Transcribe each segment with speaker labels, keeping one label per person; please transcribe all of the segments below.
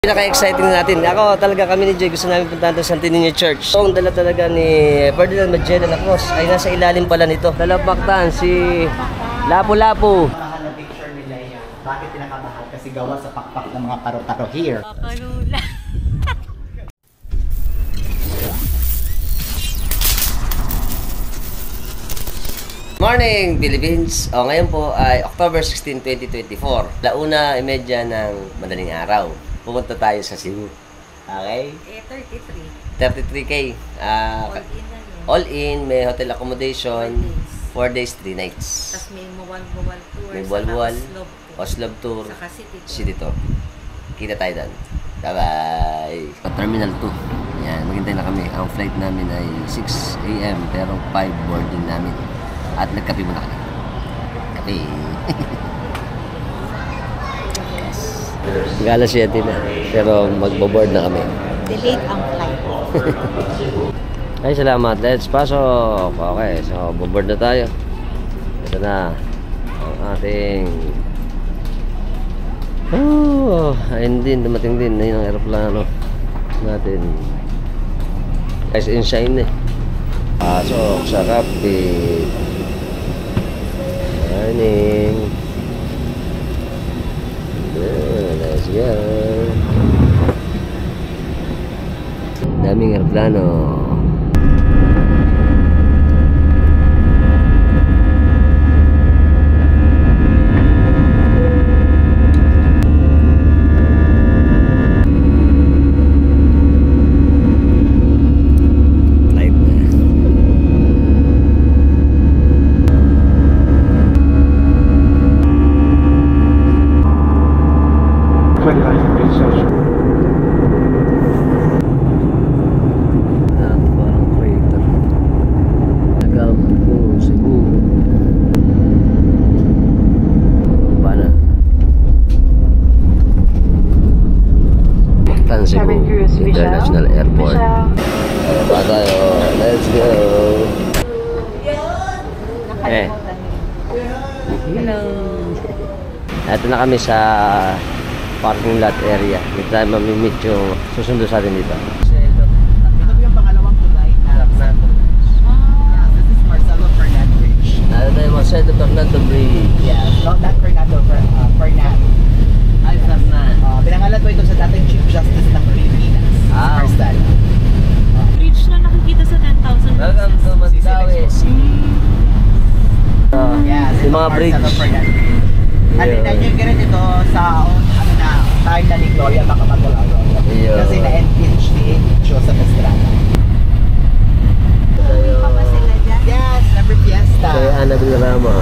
Speaker 1: Pinaka-exciting natin. Ako talaga kami ni Joy gusto namin puntahan to Santo Niño Church. So, ang dala talaga ni Ferdinand Magellan na cross ay nasa ilalim pala nito. Dalabaktan si Lapu-Lapu.
Speaker 2: Mahal na picture nila yan. Bakit pinakamahal? Kasi gawa sa pakpak ng mga karo-karo here.
Speaker 3: Pakalula.
Speaker 1: Morning, Philippines! Ngayon po ay October 16, 2024. Launa, imedya ng madaling araw. Pupunta tayo sa Cebu. Okay?
Speaker 3: 33.
Speaker 1: 33K. All in, may hotel accommodation. 4 days, 3 nights.
Speaker 3: Tapos may mawal-mawal tour.
Speaker 1: May buwal-buwal.
Speaker 3: Saka
Speaker 1: Oslob tour.
Speaker 3: Saka city tour.
Speaker 1: City tour. Kita tayo doon. Bye-bye! Terminal 2. Yan, maghintay na kami. Ang flight namin ay 6 AM pero 5 boarding namin. At nagkape muna kami. Kape. Yes. Gala siya din na. Pero magbo-board na kami.
Speaker 3: Delayed ang flight.
Speaker 1: Ay, salamat. Let's pasok. Okay, so board na tayo. Ito na ang ating ayun din, dumating din na yung aeroplano natin. Guys, in shine eh. Pasok sa cockpit. Morning. Let's go. Daming aeroplano. Cebu International Airport. Pa tayo. Let's go.
Speaker 3: Hello.
Speaker 1: Ito na kami sa parking lot area. Dito tayo mamimit yung susundo sa atin dito.
Speaker 2: Ito po yung pangalawang tulay na this is Marcelo Fernando Bridge.
Speaker 1: Nado tayo Marcelo Fernando Bridge.
Speaker 2: Yes, not Fernando, Fernando.
Speaker 1: Ay, Fernando.
Speaker 2: Pinangalan po ito sa dating Chief Justice ng Pilipinas. Marcelo.
Speaker 3: Bridge na nakikita sa 10,000.
Speaker 1: Welcome to Mandaue.
Speaker 2: Yes,
Speaker 1: Yung mga bridge.
Speaker 2: Halina nyo ganun ito sa time na ni Gloria Macapagal-Arroyo. Kasi na-impeach sa Estrada. Yes, number fiesta.
Speaker 1: Kaya Ana Villarama.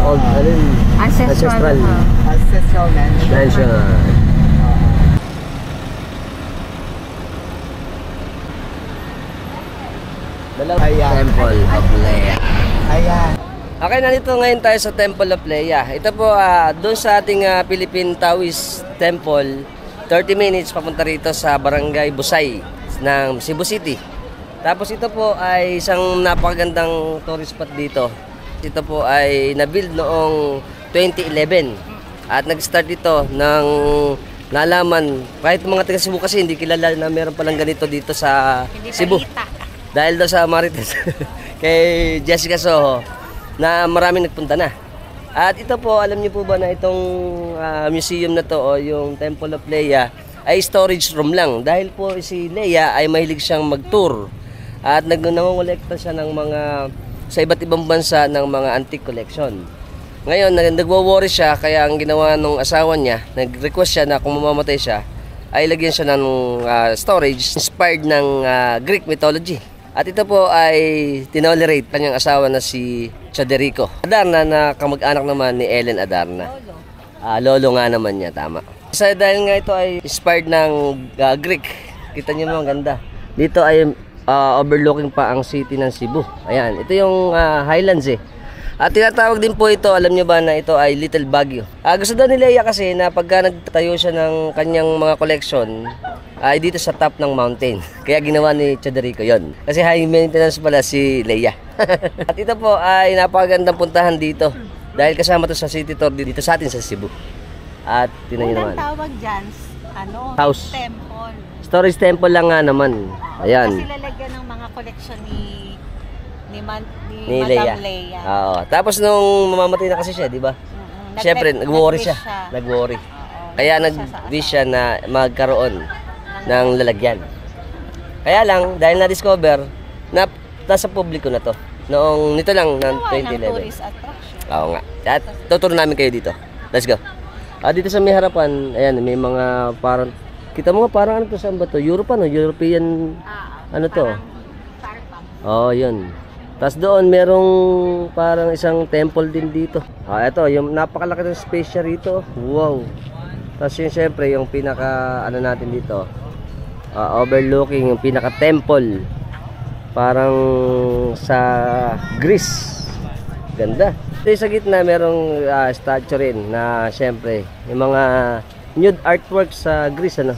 Speaker 1: Old, Ancestral
Speaker 2: Mansion.
Speaker 1: Temple of Lea.
Speaker 2: Ayan.
Speaker 1: Okay, nandito ngayon tayo sa Temple of Lea. Ito po, doon sa ating Philippine Taoist Temple, 30 minutes papunta rito sa Barangay Busay ng Cebu City. Tapos ito po ay isang napakagandang tourist spot dito. Ito po ay na-build noong 2011. At nag-start ito ng nalaman, kahit mga taga Cebu kasi hindi kilala na meron palang ganito dito sa Cebu. Dahil daw sa Marites kay Jessica Soho na maraming nagpunta na. At ito po, alam niyo po ba na itong museum na to o yung Temple of Lea ay storage room lang. Dahil po si Lea ay mahilig siyang mag-tour at nangongolekta siya ng mga sa iba't ibang bansa ng mga antique collection. Ngayon, nagwo-worry siya kaya ang ginawa ng asawa niya, nag-request siya na kung mamamatay siya ay lagyan siya ng storage inspired ng Greek mythology. At ito po ay tinolerate kanyang asawa na si Chaderico Adarna na kamag-anak naman ni Ellen Adarna. Lolo nga naman niya, tama. Kasi dahil nga ito ay inspired ng Greek, kita niyo mo ang ganda. Dito ay overlooking pa ang city ng Cebu. Ayan, ito yung Highlands eh. At tinatawag din po ito, alam nyo ba na ito ay Little Baguio. Gusto daw ni Lea kasi na pagka nagtayo siya ng kanyang mga collection, ay dito sa top ng mountain. Kaya ginawa ni Chaderico yon. Kasi high maintenance pala si Lea. At ito po ay napakagandang puntahan dito. Dahil kasama to sa city tour dito sa atin sa Cebu. At tinan nyo naman.
Speaker 3: Unang tawag dyan,
Speaker 1: House.
Speaker 3: Temple.
Speaker 1: Storage temple lang nga naman. Ayan.
Speaker 3: Kasi lalagyan ng mga collection ni
Speaker 1: Ni
Speaker 3: Madam Leia.
Speaker 1: Oo. Tapos nung mamamatay na kasi siya, di ba? Siyempre, nag-worry siya. Nag-worry. Kaya nag-wish siya na magkaroon ng lalagyan. Kaya lang, dahil na-discover, na nasa publiko na to. Noong nito lang, ng 2011.
Speaker 3: Tourist attraction.
Speaker 1: Oo nga. At tuturo namin kayo dito. Let's go. Dito sa may harapan, ayan, may mga parang, kita mo nga parang ano to, saan ba to? European, ano to? Oo, yun. Tapos doon, merong parang isang temple din dito. Ito, yung napakalaki ng space siya rito. Wow. Tapos yun, syempre, yung pinaka, ano natin dito, overlooking, yung pinaka temple. Parang sa Greece. Ganda. Ito sa gitna, merong statue rin na, syempre, yung mga nude artworks sa Greece, ano.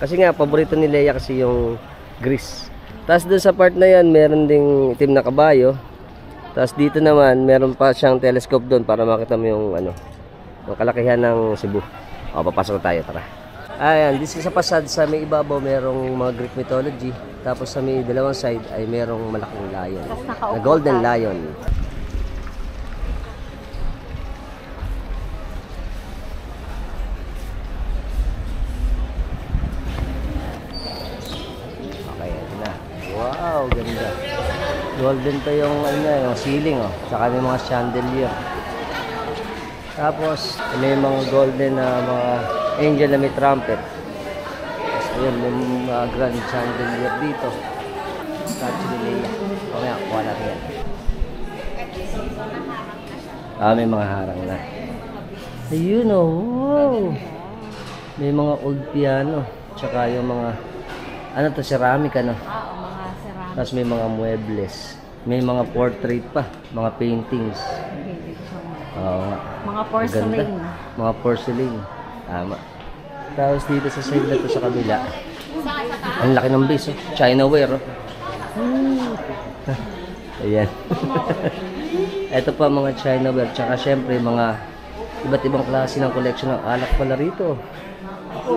Speaker 1: Kasi nga, paborito ni Leia kasi yung Greece. Tapos doon sa part na yan, meron ding itim na kabayo. Tapos dito naman, meron pa siyang telescope doon para makita mo yung ano, yung kalakihan ng Cebu. Papasok na tayo, tara. Ayan, dito sa pasad, sa may ibabaw, merong mga Greek mythology. Tapos sa may dalawang side ay merong malaking lion. Na golden lion. Wow, ganda. Golden to yung yung ceiling, Saka may mga chandelier. Tapos may mga golden na mga angel na may trumpet. Tapos ayun, may mga grand chandelier dito. Statue ni Leia. Okay, kuha natin yan. May mga harang na. Ayun, wow. May mga old piano. Tsaka yung mga, ano to, ceramic, ano. Tapos may mga muebles. May mga portrait pa. Mga paintings. Oo nga.
Speaker 3: Mga porcelain.
Speaker 1: Ganda. Mga porcelain. Tama. Tapos dito sa side na to sa kabila. Ang laki ng base, Chinaware, Ayan. Ito pa mga Chinaware. Tsaka syempre mga iba't ibang klase ng collection ng alak pala rito.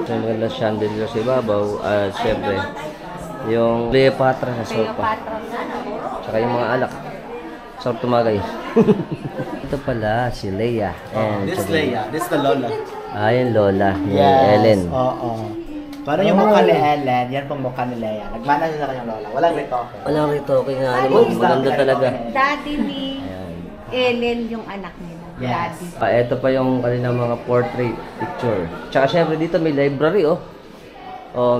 Speaker 1: May mga chandelier sa ibabaw. At syempre yung Cleopatra sa sopa. Tsaka yung mga alak. Sarap tumagay. Ito pala si Leia.
Speaker 2: This Leia. This the Lola.
Speaker 1: Yung Lola. Yung Ellen.
Speaker 2: Oo. Parang yung mukha ni Ellen, yan pong mukha ni Leia. Nagmana siya sa kanyang Lola. Walang retoke.
Speaker 1: Walang retoke nga. Maganda talaga.
Speaker 3: Daddy ni Ellen yung anak nila.
Speaker 2: Yes.
Speaker 3: Daddy.
Speaker 1: Ito pa yung kanilang mga portrait picture. Tsaka syempre dito may library, wow.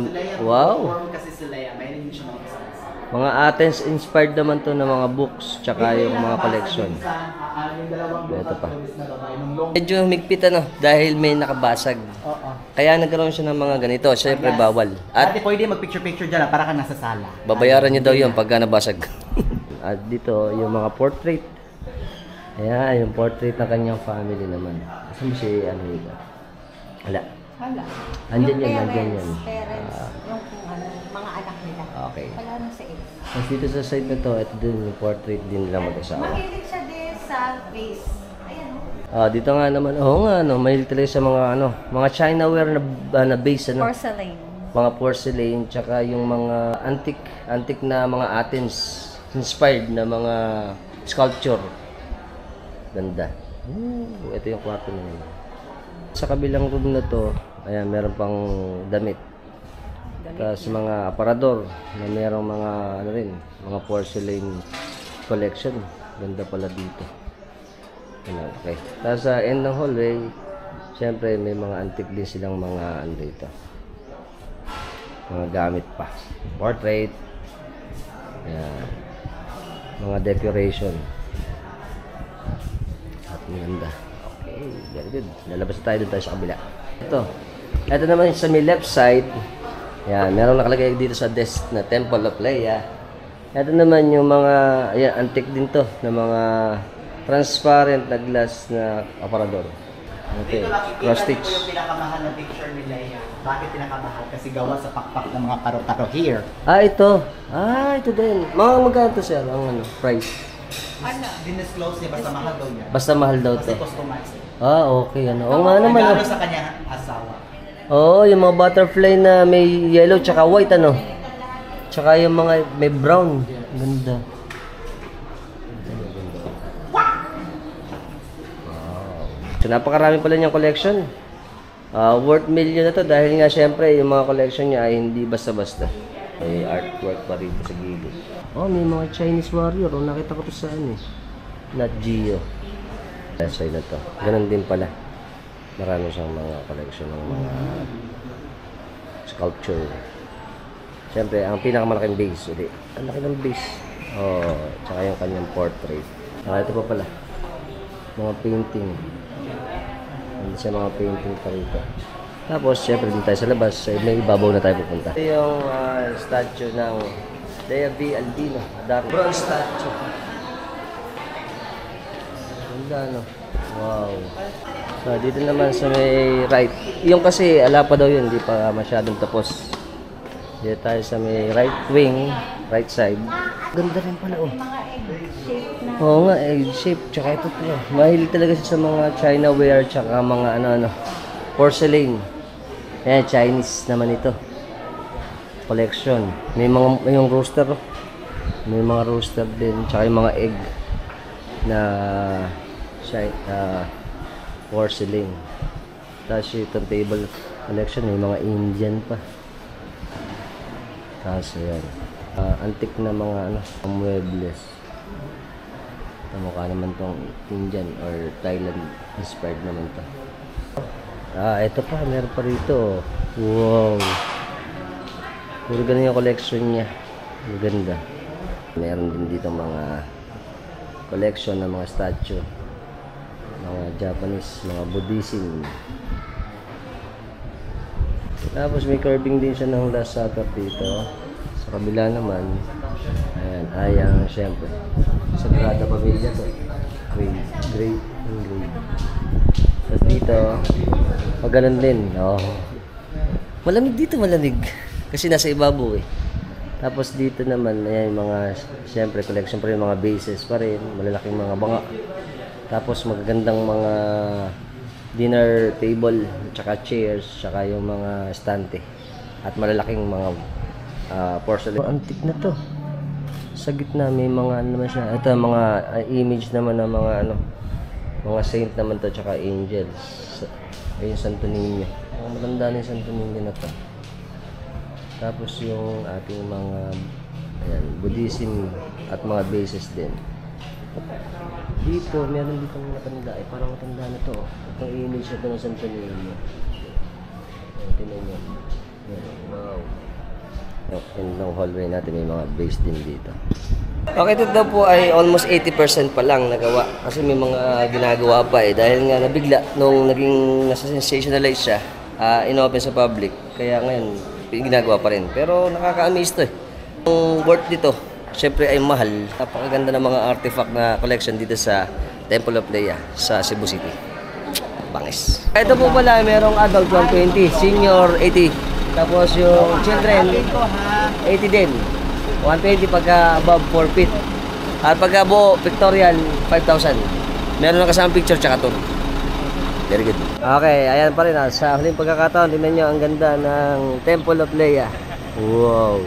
Speaker 2: Kasi si Leia, may rin siya mga
Speaker 1: Mga Athens inspired naman to ng mga books tsaka yung mga collection. Ito pa. Medyo humigpit dahil may nakabasag. Kaya nagkaroon siya ng mga ganito. Syempre bawal.
Speaker 2: At pwede mag-picture-picture dyan para ka nasa sala.
Speaker 1: Babayaran niyo daw yun pagka nabasag. At dito yung mga portrait. Ayan, yung portrait ng kanyang family naman. Kasi mo si ano dito? Wala. Andyan yan.
Speaker 3: Parents, yung mga anak nila.
Speaker 1: Okay.
Speaker 3: Wala na sa iyo.
Speaker 1: Mas dito sa side na to, ito din yung portrait din nila mag-asawa.
Speaker 3: Mahilig siya din sa face. Ayan
Speaker 1: Dito nga naman, mahilig talaga sa mga mga Chinaware na base,
Speaker 3: Porcelain.
Speaker 1: Mga porcelain, tsaka yung mga antique na mga Athens inspired na mga sculpture. Ganda. Ito yung kwarto nila. Sa kabilang room na to, ayan, meron pang damit. Tapos mga aparador na merong mga mga porcelain collection. Ganda pala dito. Okay. Tapos sa end ng hallway, syempre may mga antique din silang mga dito. Mga gamit pa. Portrait. Ayan. Mga decoration. At maganda. Okay, very good. Lalabas tayo doon tayo sa kabila. Ito naman sa may left side. Yan, meron nakalagay dito sa desk na Temple of Leia. Ito naman yung mga, antique din to, na mga transparent na glass na aparador. Okay, cross stitch.
Speaker 2: Ito yung pinakamahal na picture ni Leia. Bakit pinakamahal? Kasi gawa sa pakpak ng mga karo-karo here.
Speaker 1: Ito. Ito din. Mga magkano to sir, ang price?
Speaker 2: Dinisclose niya, basta mahal daw niya.
Speaker 1: Basta mahal daw
Speaker 2: Kasi
Speaker 1: to.
Speaker 2: customized.
Speaker 1: Okay, Oo nga naman.
Speaker 2: Regalo sa kanyang asawa.
Speaker 1: Oo, yung mga butterfly na may yellow tsaka white, ano? Tsaka yung mga may brown. Ganda. Wow. So, napakarami pala niyang collection. Worth million na to dahil nga syempre yung mga collection niya ay hindi basta-basta. May artwork pa rito sa gilid. Oh, may mga Chinese warrior. Oh, nakita ko to saan eh. Nat Geo. Sa na to. Ganun din pala. Marami siyang mga collection ng mga sculpture. Siyempre, ang pinakamalaking base ulit. Ang laki ng base. Oh, tsaka yung kanyang portrait. Ito pa pala. Mga painting. Hindi siya mga painting pa rito. Tapos, siyempre din tayo sa labas. May ibabaw na tayo pupunta. Ito yung statue ng Dea V. Albino. Bronze statue. Ganda, no? Wow. So, dito naman sa may right. Yung kasi, ala pa daw yun. Hindi pa masyadong tapos. Dito tayo sa may right wing, right side. Ganda rin pala, oh. Oo nga, egg shape. Tsaka ito po. Mahilig talaga siya sa mga China ware, tsaka mga ano-ano. Porcelain. Ayan, Chinese naman ito. Collection. May yung rooster. May mga rooster din. Tsaka yung mga egg na porcelain. Tapos itong table collection, may mga Indian pa. Tapos yan. Antique na mga muebles. Mukha naman tong Indian or Thailand inspired naman to. Ito pa, meron pa rito. Wow. Puro ganun yung collection niya. Maganda. Meron din dito mga collection ng mga statue. Mga Japanese, mga Buddhism. Tapos may carving din siya ng Last Supper dito. Sa kabila naman, ayan, ayang syempre. Sagrada Pamilya to. Great. Tapos dito, magalan din. Oh. Malamig dito, malamig. Kasi nasa ibabaw eh. Tapos dito naman, ayan, mga, syempre, collection pa rin, mga bases pa rin. Malalaking mga banga. Tapos magagandang mga dinner table, tsaka chairs, tsaka yung mga stante. At malalaking mga porcelain. Antique na to. Sa gitna may mga ano naman siya. Ito mga image naman ng mga mga saint naman to, tsaka angels. Ayun, Santo Niño. Ang matanda na yung Santo Niño na to. Tapos yung ating mga ayan, Buddhism at mga bases din. Dito, meron dito ng matanda. Parang matanda na to. Itong image na to ng Santo Niño. Tingnan nyo. Wow. In long hallway natin may mga base din dito. Okay, ito daw po ay almost 80% pa lang nagawa. Kasi may mga ginagawa pa eh. Dahil nga nabigla nung naging nasa-sensationalize siya, inopen sa public. Kaya ngayon, ginagawa pa rin. Pero nakaka-amaze to eh. Yung worth dito, syempre ay mahal. Napakaganda ng mga artifact na collection dito sa Temple of Lea sa Cebu City. Bangis. Ito po pala, merong adult 120, senior 80. Tapos yung children, 80 din. 120 pagka above 4 feet. At pagka buo, Victorian, 5,000. Meron na kasama picture tsaka tour. Very good. Okay, ayan pa rin. Sa huling pagkakataon, tingnan nyo ang ganda ng Temple of Lea. Wow.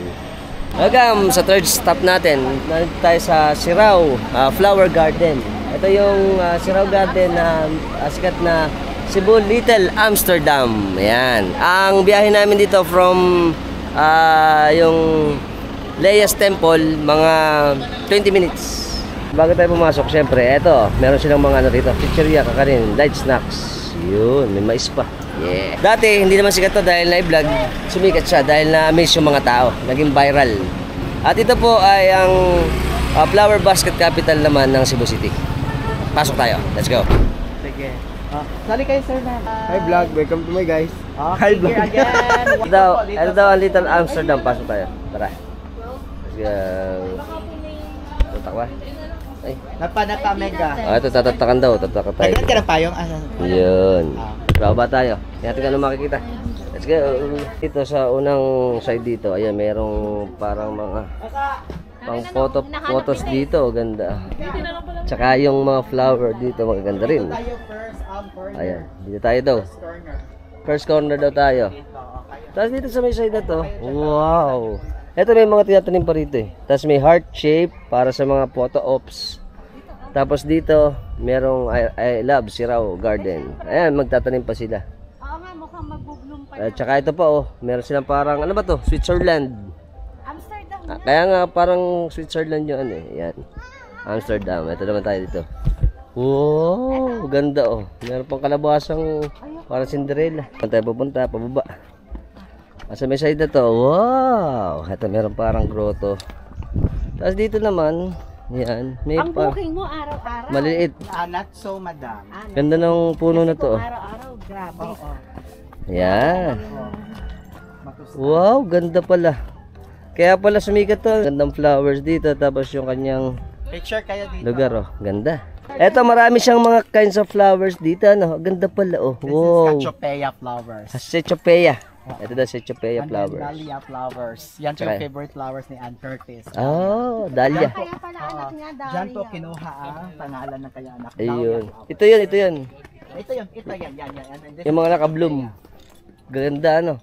Speaker 1: Welcome sa third stop natin. Nandito tayo sa Sirao Flower Garden. Ito yung Sirao Garden na sikat na Cebu Little Amsterdam. Ayan. Ang biyahe namin dito from yung Lea's Temple, mga 20 minutes. Bago tayo pumasok, syempre, eto, meron silang mga ano dito, pizzeria, kakanin, light snacks. Yun, may mais pa. Yeah. Dati, hindi naman sikat to dahil na-vlog, sumikat siya dahil na-amaze yung mga tao. Naging viral. At ito po ay ang flower basket capital naman ng Cebu City. Pasok tayo. Let's go.
Speaker 2: Sige. Sali kayo, sir, na.
Speaker 4: Hi vlog, welcome to my guys.
Speaker 2: Hi, vlog. Again.
Speaker 1: Ito daw ang Little Amsterdam. Pasok tayo. Tara. Let's go. Tutak ba? Ay.
Speaker 2: Napa-mega.
Speaker 1: Ito, tatatakan daw. Tataka tayo.
Speaker 2: Nagkat ka ng payong?
Speaker 1: Yun. Bravo ba tayo? Kaya tingnan mo makikita. Let's go. Ito sa unang side dito, ayan, merong parang mga pang photos dito. Ganda. Tsaka yung mga flower dito, magaganda rin. Ayan, dito tayo daw. First corner daw tayo.
Speaker 2: Dito, okay.
Speaker 1: Tapos dito sa may side na to, wow. Ito may mga tinatanim pa rito eh. Tapos may heart shape para sa mga photo ops. Tapos dito, merong I love Sirao Garden. Ayan, magtatanim pa sila.
Speaker 3: Oo nga, mukhang mabublong pa
Speaker 1: At saka ito pa oh, meron silang parang, ano ba to? Switzerland.
Speaker 3: Amsterdam
Speaker 1: Kaya nga parang Switzerland yun eh. Ayan. Amsterdam. Ito naman tayo dito. Wow, ganda oh. Meron pang kalabasang parang Cinderella. Saan tayo pupunta? Pababa. Sa may side na to, wow. Ito meron parang grotto. Tapos dito naman, yan. May
Speaker 3: Ang
Speaker 1: pa,
Speaker 3: booking mo araw-araw.
Speaker 1: maliit.
Speaker 2: Not so, madam.
Speaker 1: Ganda ng puno na to. Oh.
Speaker 3: Araw-araw, grabe.
Speaker 2: Oo.
Speaker 1: Yan.
Speaker 2: Matus.
Speaker 1: Wow, ganda pala. Kaya pala sumikat to. Gandang flowers dito. Tapos yung kanyang
Speaker 2: Picture kayo dito.
Speaker 1: lugar, oh. Ganda. Eto, marami siyang mga kinds of flowers dito. Ano? Ganda pala, oh.
Speaker 2: This
Speaker 1: Wow.
Speaker 2: is Cachopeia flowers.
Speaker 1: Setchopea. Ito daw Setchopea
Speaker 2: And then
Speaker 1: flowers.
Speaker 2: Dahlia flowers. Yan po
Speaker 1: Try.
Speaker 2: yung favorite flowers ni Ann Curtis.
Speaker 1: Oh, dahlia.
Speaker 3: Kaya pala anak niya, Daria.
Speaker 2: Diyan po kinuha ang pangalan ng kaya anak.
Speaker 1: Ayun.
Speaker 2: Dahlia flower.
Speaker 1: Ito yun, ito yun.
Speaker 2: Ito yan. Yan. And then this
Speaker 1: Yung mga naka-bloom. Ganda, ano.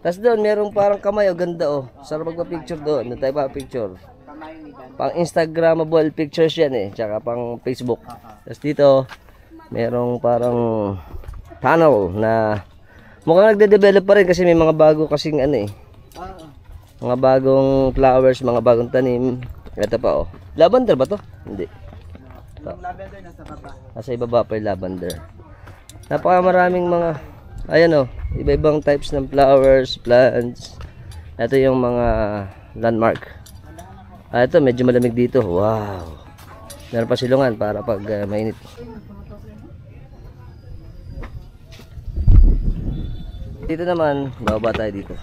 Speaker 1: Tapos doon, merong parang kamay, oh. Ganda, oh. Sarap magpa-picture doon. Ano tayo pa-picture?
Speaker 2: kamay ni Dan.
Speaker 1: Pang Instagrammable pictures yan eh. Tsaka pang Facebook. Tapos dito, merong parang tunnel na mukhang nagde-develop pa rin kasi may mga bago kasing ano eh. Mga bagong flowers, mga bagong tanim. Ito pa oh. Lavender ba to? Hindi.
Speaker 2: Yung lavender nasa baba.
Speaker 1: Nasa ibaba pa yung lavender. Napakamaraming mga, ayan oh, iba-ibang types ng flowers, plants. Ito yung mga landmark. Ito medyo malamig dito. Wow. Meron pa silungan para pag mainit. Dito naman, bababa tayo dito.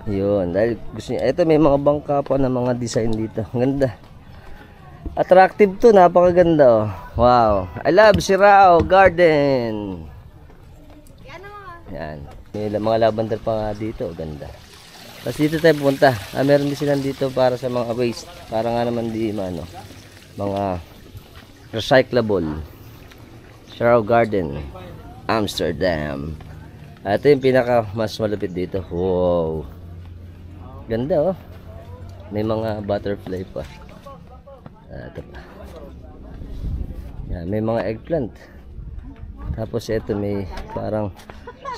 Speaker 1: Yun, dahil gusto niya. Ito may mga bangka pa na mga design dito. Ang ganda. Attractive to, napakaganda oh. Wow. I love Sirao Garden. Yan. May mga lavender pa nga dito, ganda. Tapos dito tayo pupunta. Meron din silang dito para sa mga waste. Para nga naman di ano, mga recyclable. Sirao Garden, Amsterdam. Ito yung pinaka mas malupit dito. Wow. Ganda oh. May mga butterfly pa. Ito pa. Yan, may mga eggplant. Tapos ito may parang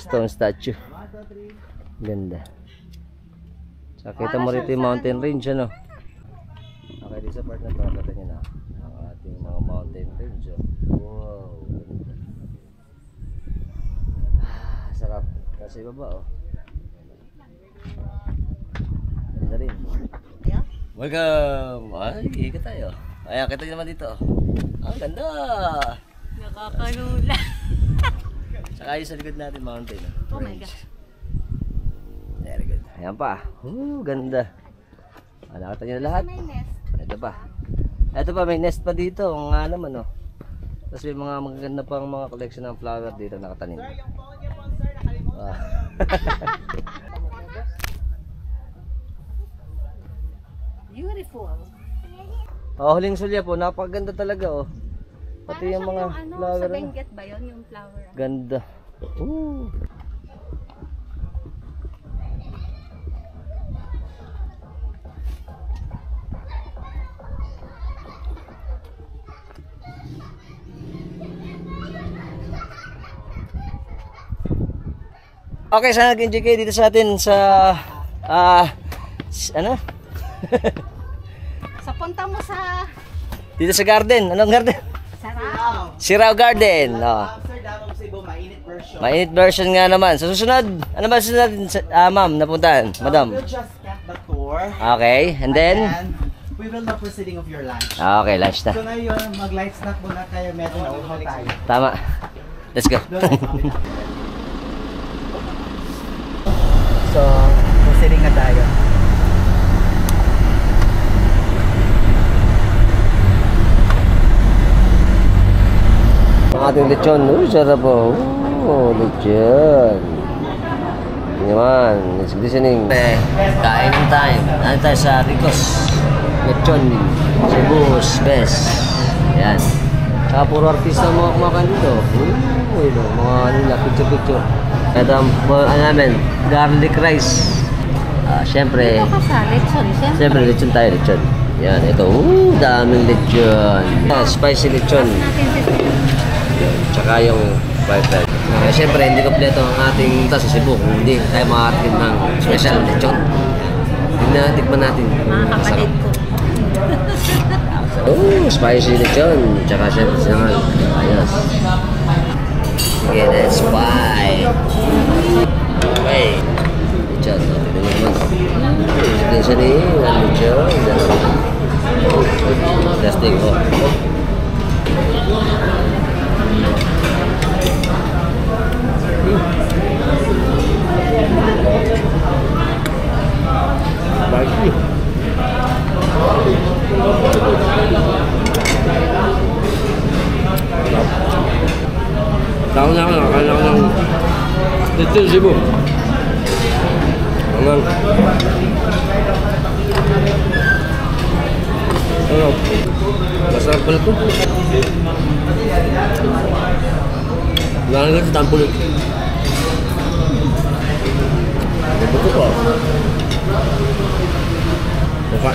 Speaker 1: stone statue. Ganda. So, kita mo rito yung mountain range ano. Okay, dito sa part na pakita nyo na ang ating mga mountain range oh. Wow. Ganda. Sarap. Kasi baba oh. Ganda rin. Welcome! Ay, ikat tayo. Ayan, kita nyo naman dito. Ang ganda!
Speaker 3: Nakakalula.
Speaker 1: Saka yung sa likod natin, mountain.
Speaker 3: Oh my God.
Speaker 1: Very good. Ayan pa. Ganda. Nakita nyo na lahat.
Speaker 3: May nest.
Speaker 1: Ito pa. Ito pa, may nest pa dito. Ang nga naman, oh. Tapos may mga magaganda pang mga collection ng flower dito nakatanim.
Speaker 2: Sir, yung phone niya po, sir, nakalimutan.
Speaker 3: Beautiful.
Speaker 1: Oh, huling sulya po. Napakaganda talaga, oh. Pati yung mga flower.
Speaker 3: Sa
Speaker 1: ano.
Speaker 3: Benguet ba yun, yung flower?
Speaker 1: Ganda. Ooh. Okay, sana nag-enjoy kayo dito sa atin sa ano?
Speaker 3: Sa punta mo sa
Speaker 1: Dito sa garden. Anong garden?
Speaker 3: Sarao.
Speaker 1: Sirao Garden. Oh.
Speaker 2: Amsterdam of Cebu, mainit version.
Speaker 1: Mainit version nga naman. Sa susunod, ano ba susunod, ma'am, napuntahan? Madam.
Speaker 2: We'll just get the tour.
Speaker 1: Okay, and then?
Speaker 2: And we will not proceeding of your lunch.
Speaker 1: Okay, lunch na.
Speaker 2: So ngayon, mag-light snack muna kayo. Medyo na uhaw tayo.
Speaker 1: Tama. Let's go.
Speaker 2: So, proceeding na tayo.
Speaker 1: Ang ating lechon. Sarap po. Lechon. Yan naman. It's listening. Kain time. Nandito tayo sa Ricos. Lechon. Cebu's best. Yan. Saka puro artista mga kumakain dito. Mga picture-picture. Ito ang ano namin, garlic rice. Siyempre,
Speaker 3: Ano ka sa lechon?
Speaker 1: siyempre lechon tayo, lechon. Yan, ito. Daming lechon. Spicy lechon. Tsaka yung fried rice. Siyempre, hindi kompleto ang ating sa Cebu kung hindi tayo makakatin ng special lechon. Tikman natin.
Speaker 3: Mga kapatid ko.
Speaker 1: Spicy lechon. Tsaka siyempre sinangal. Ayos. Sige, let's buy. Okay. Lechon. Tignan nyo naman. Tignan siya ni lechon. Testing ko. Spicy. Tahu na ako, nakakain ako ng lechon Cebu. Hanggang ano, masarap pala ito. Nalagay sa tampulit. Buto ko. Mukha.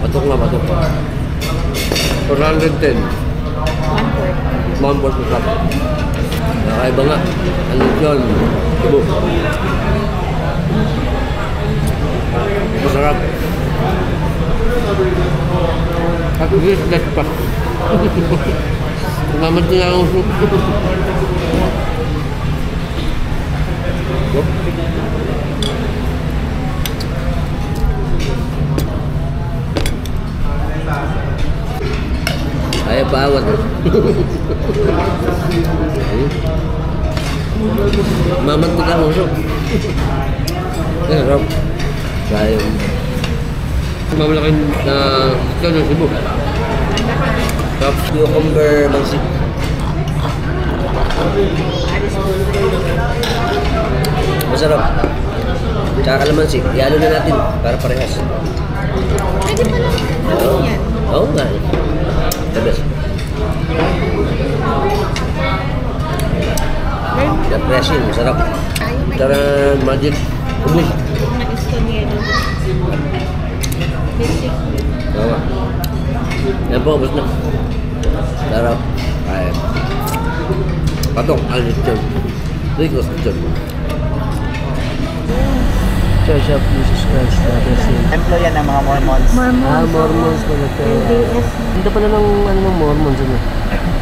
Speaker 1: Batok na, batok. 410. 1/4 cup. Nakaiba nga. Ano yun? Cebu. Masarap. At least less pa. Salamat din ako. Ayaw bawat. Mamantig ang usok. Sarap. Kaya mamalaking na ito ng Cebu. Top cucumber mansik. Masarap. Tsaka kalamansi. Ialo na natin para parehas.
Speaker 3: Pwede pa lang yan.
Speaker 1: Oo nga. The best. The pressing. Masarap. Tara magic. Ubus.
Speaker 3: Nag-estonero. Basic.
Speaker 1: Oo nga. Yan po, ubus na. Sarap. Kaya. Patong. Alit yun. Ricos yun. Church of Jesus Christ.
Speaker 2: Employee ng mga Mormons.
Speaker 1: Mormons pala ito. Dito pala ng, ano, ng Mormons. Ano?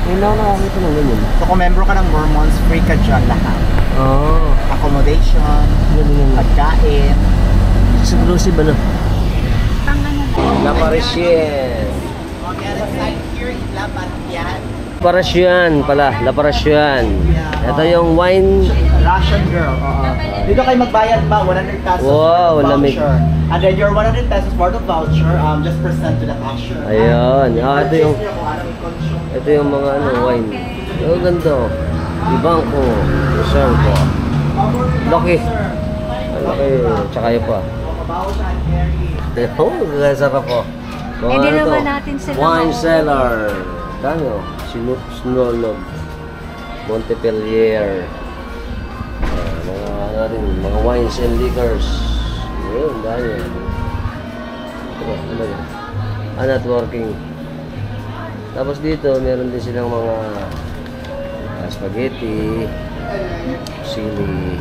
Speaker 1: Ngayon lang ako nakakita ng ganyan.
Speaker 2: So kung member ka ng Mormons, free ka dyan lahat.
Speaker 1: Oo.
Speaker 2: Accommodation, pagkain.
Speaker 1: Exclusive ano?
Speaker 3: Pangalan.
Speaker 1: La Parisienne.
Speaker 2: Yeah.
Speaker 1: Parisienne pala. La Parisienne. Ito yung wine.
Speaker 2: Russian girl, oo. Dito kayo magbayad ba? 100 pesos
Speaker 1: Wow,
Speaker 2: for the
Speaker 1: lamig.
Speaker 2: voucher. And then your 100 pesos for the voucher, just present to the cashier.
Speaker 1: Ayun. Ito yung,
Speaker 2: Purchase niyo kung anong i-consume.
Speaker 1: ito yung mga ano, wine. Oh, ganda. Ibang ko. Reserve ko. Laki. Laki. Tsaka yun pa.
Speaker 2: Mabaho siya and carry.
Speaker 1: Oh, sarap po.
Speaker 3: Hindi naman natin sila.
Speaker 1: Wine cellar. Kano? Sinolog. Montpellier. Mga ano rin, mga wines and liquors. Yun, dahil. Ito ba? Ano ba? Networking. Tapos dito, meron din silang mga spaghetti, sili,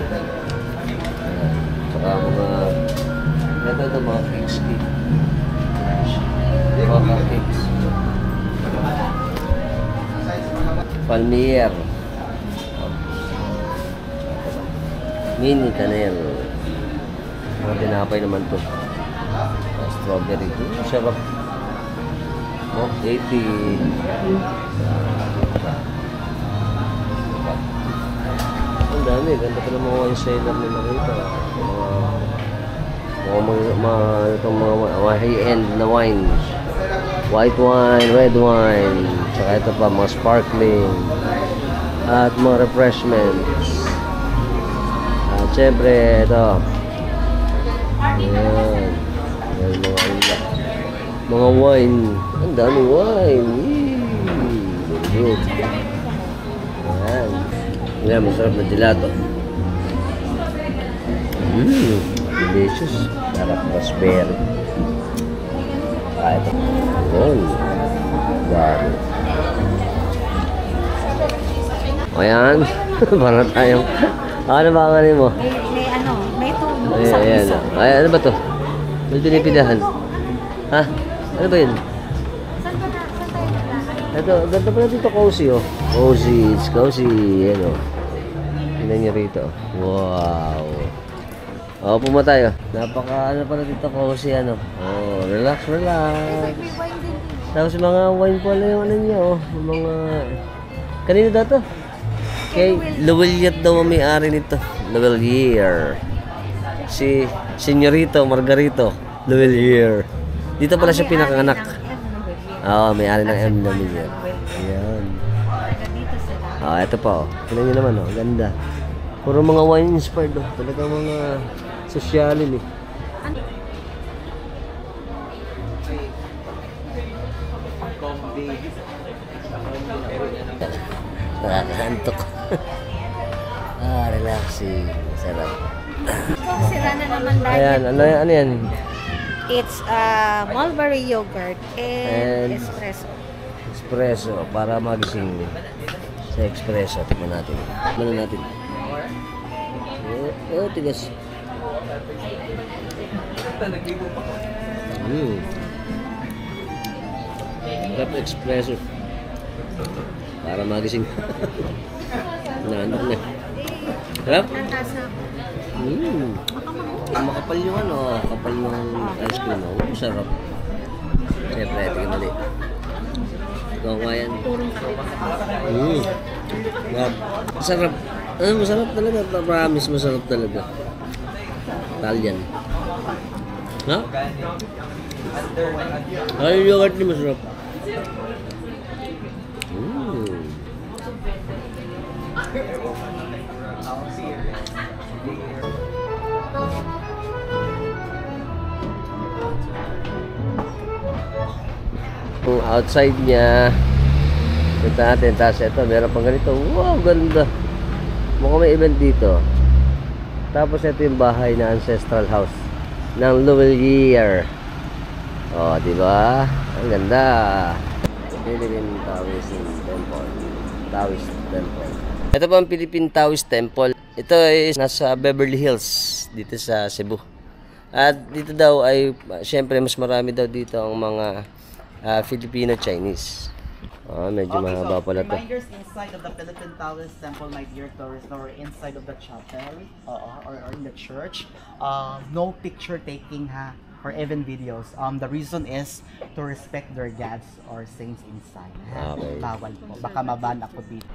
Speaker 1: saka mga ito mga cakes. Mga cakes. Palmier. Mini canel. Mga tinapay naman to. Strawberry. Sarap. Oh, 80. Ang dami. Ganda pa ng mga wine cellar na nakita. Mga high-end na wines. White wine, red wine. Tsaka ito pa, mga sparkling. At mga refreshments. At syempre, ito. Ayan. Ayan mga ulam. Mga wine. Ang daming wine. Good. Ayan. Ayan, masarap na gelato. Delicious. Sarap raspberry. Ito. Ayan. Dami. Ayan. Para tayong... Ano ba ang ano mo?
Speaker 3: May tunog
Speaker 1: Ayan,
Speaker 3: sa
Speaker 1: ayan.
Speaker 3: piso.
Speaker 1: Ay, ano ba to? May pinipidahan. Ha? Ano ba yun? Ito, ganda pala dito, cozy, oh. Cozy, it's cozy. Yan, oh. Tingnan nyo rito. Wow. Oh, puma tayo. Napaka, ano pala dito, cozy, ano. Oh, relax, relax. Tapos mga wine pala yung ano nyo, oh. Yung mga... Kanino daw to? Kay Lawelier daw ang may-ari nito. Lawelier. Si Senyorito Margarito Lawelier. Dito pala siya pinanganak. Oo, may-ari ng M Lawelier. Ayan. Ito pa, oh. Tingnan nyo naman, oh. Ganda. Puro mga wine inspired, oh. Talagang mga sosyalin, eh. Nakakaantok. Relaxing. Sarap.
Speaker 3: Sira na naman dahil.
Speaker 1: Ayan, ano yan?
Speaker 3: It's mulberry yogurt and espresso.
Speaker 1: Espresso, para magising sa espresso. Tignan natin. Tignan natin. Tigas. Sarap espresso. Para magising. Naanok na. Sarap? Makapal yung ano, kapal yung ice cream. Sarap. Siyempre, tingin mali. Ikaw nga yan. Masarap. Masarap talaga. Promise, masarap talaga. Italian. Ha? Ay, yung yogurt ni masarap. Kung outside niya, punta natin. Tapos ito, meron pang ganito. Wow, ganda. Mukhang may event dito. Tapos ito yung bahay na ancestral house ng Lawelier. Oh, di ba? Ang ganda. Philippine Taoist Temple. Taoist Temple. Ito po ang Philippine Taoist Temple. Ito ay nasa Beverly Hills, dito sa Cebu. At dito daw ay, syempre, mas marami daw dito ang mga Filipino-Chinese. Medyo mahaba pala to.
Speaker 2: Reminders inside of the Philippine Taoist Temple, my dear tourists, or inside of the chapel or in the church. No picture taking, ha, or even videos. The reason is to respect their gods or saints inside. Ha?
Speaker 1: Okay.
Speaker 2: Bawal po. Baka maban ako dito.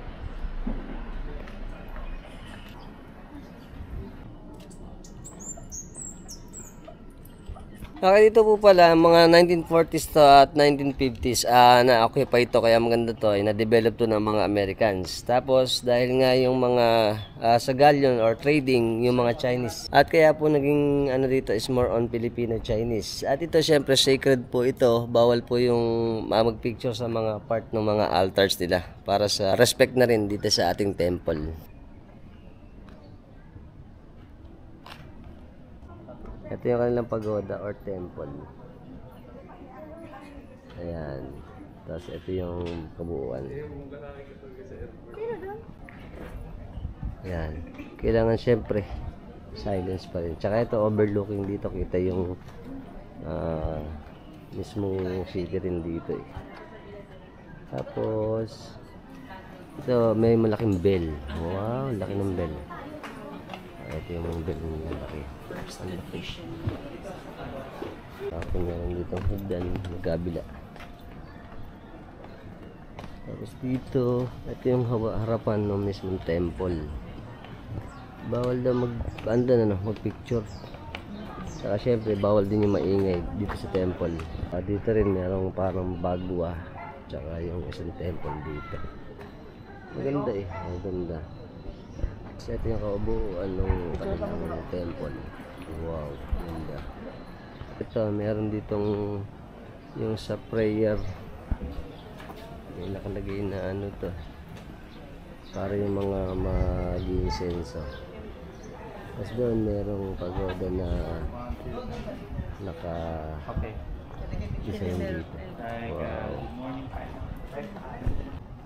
Speaker 1: Okay, dito po pala, mga 1940s to at 1950s, na-occupy ito, kaya maganda to, ay na-develop to ng mga Americans. Tapos, dahil nga yung mga sa galleon or trading, yung mga Chinese. At kaya po naging, ano dito, is more on Filipino-Chinese. At ito, syempre, sacred po ito. Bawal po yung mag-picture sa mga part ng mga altars nila. Para sa respect na rin dito sa ating temple. Ito yung kanilang pagoda or temple. Ayan. Tapos ito yung kabuuan. Ayan. Kailangan syempre silence pa rin. Tsaka ito overlooking dito. Kita yung mismong city rin dito eh. Tapos ito may malaking bell. Wow, laki ng bell. Ito yung bell ng malaki. Tapos meron dito ang hagdan magkabila. Tapos dito, ito yung harapan ng mismong temple. Bawal daw mag-picture. Saka syempre, bawal din yung maingay dito sa temple. Dito rin merong parang bagwa. Tsaka yung isang temple dito. Maganda eh, maganda. Kasi ito yung kaubuuan ng kanilang temple. Wow, ganda. Ito, meron ditong Yung sa prayer. May nakalagay na ano to. Para yung mga mag-insenso. Tapos doon merong pagoda na naka-design dito. Wow.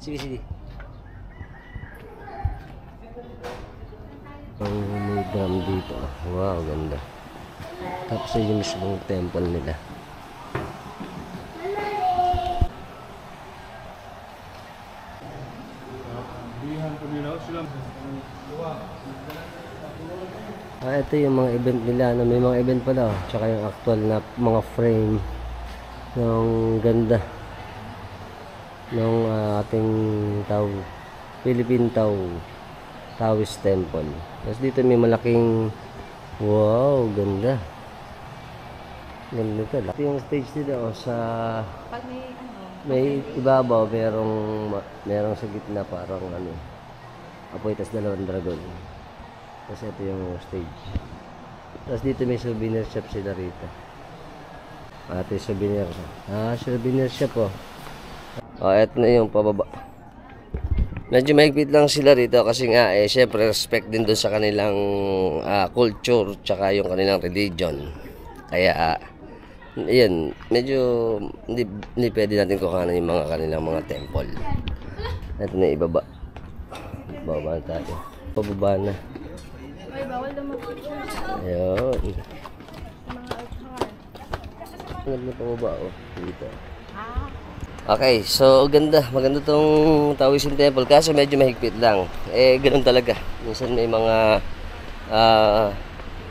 Speaker 1: Sige, sige. Ang may drum dito. Wow, ganda. Tapos yung mismong temple nila. Ito yung mga event nila. May mga event pala. Tsaka yung actual na mga frame ng ganda ng ating Philippine Taoist Temple. Tapos dito may malaking wow, ganda. Ganda talaga. Ito yung stage dito sa may ibabaw, merong sa gitna parang apoy, tas dalawang dragon. Tapos ito yung stage. Tapos dito may souvenir shop sila rito. Ate souvenir. Souvenir shop oh. Ito na yung pababa. Medyo mahigpit lang sila rito kasi nga syempre respect din doon sa kanilang culture tsaka yung kanilang religion. Kaya yun, medyo hindi pwede natin kuhanan yung mga kanilang mga temple. Ito na ibaba. Bababa na tayo. Pababa na.
Speaker 5: Ay, bawal daw mag-picture.
Speaker 1: Ayun.
Speaker 5: Mga altar.
Speaker 1: Ganda pababa oh. Dito. Okay, so maganda tong Taoism Temple kasi medyo mahigpit lang. Ganoon talaga. Minsan may mga